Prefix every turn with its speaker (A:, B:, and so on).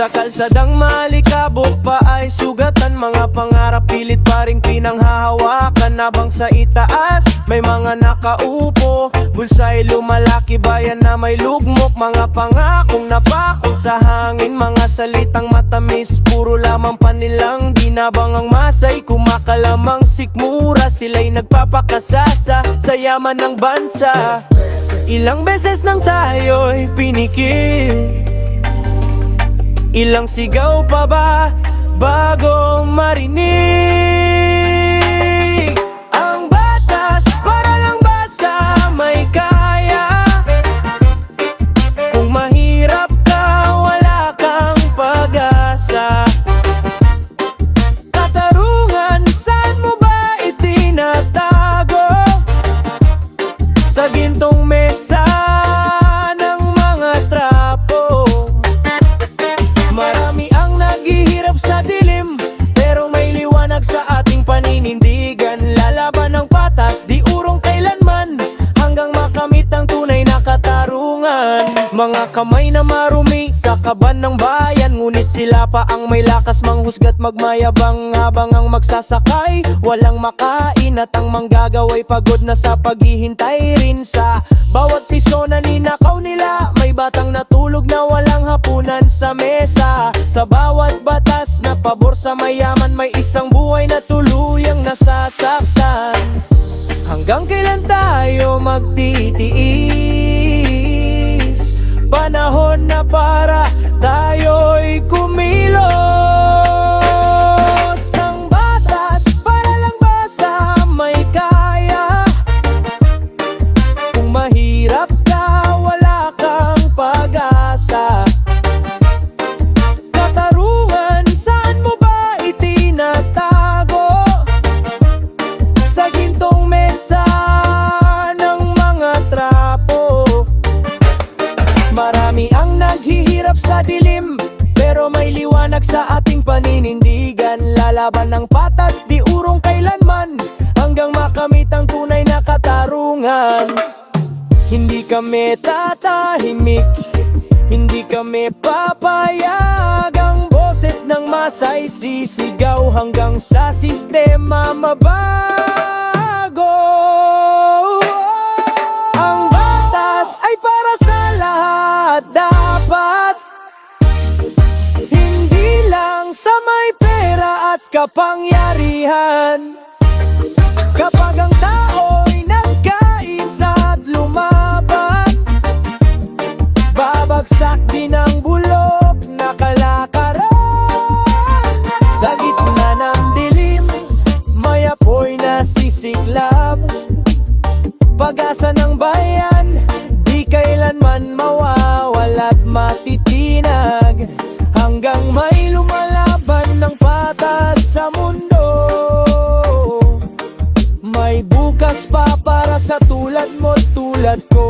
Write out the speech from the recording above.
A: Sa kalsadang malikabok pa ay sugatan, mga pangarap pilit pa rin pinanghahawakan. Habang sa itaas may mga nakaupo, bulsa'y lumalaki, bayan na may lugmok. Mga pangakong napako sa hangin, mga salitang matamis, puro lamang panilang ginabang. Ang masay kumakalamang sikmura, sila'y nagpapakasasa sa yaman ng bansa. Ilang beses nang tayo'y pinikit, ilang sigaw pa ba bago marinig ang batas para lang ba sa may kaya? Kung mahirap ka, wala kang pag-asa. Katarungan, saan mo ba itinatago? Sa gintong mesa ng mga trapo. Marami ang naghihirap sa dilim, pero may liwanag sa ating paninindigan. Lalaban ng patas, di urong kailanman, hanggang makamit ang tunay na katarungan. Mga kamay na marumi sa kaban ng bayan, ngunit sila pa ang may lakas manghusga't magmayabang. Habang ang magsasakay walang makain, at ang manggagaway pagod na sa paghihintay rin. Sa bawat piso na ninakaw nila, may batang natulog na walang hapunan sa mesa. Sa bawat batas na pabor sa mayaman, may isang buhay na tuluyang nasasaktan. Hanggang kailan tayo magtitiis? Panahon na para tayo'y kumilos. Ang batas para lang ba sa may kaya? Kung mahirap ka, wala kang pag-asa. Katarungan, saan mo ba itinatago? Sa gintong mesa ng mga trapo. Marami ang naghihirap sa dilim, pero may liwanag sa ating paninindigan. Lalaban ng patas, di urong kailanman, hanggang makamit ang tunay na katarungan. Hindi kami tatahimik, hindi kami papayag. Ang boses ng masay sisigaw hanggang sa sistema mabago. Ang batas ay para sa lahat dapat, hindi lang sa may pera at kapangyarihan. Kapag ang tao'y nagkaisa at lumaban, babagsak din ang bulok na kalakaran. Sa gitna ng dilim, may apoy na sisiklab. Pag-asa ng bayan, di kailanman mawawala't matitinag, hanggang may lumalaban ng patas sa mundo. May bukas pa para sa tulad mo, tulad ko.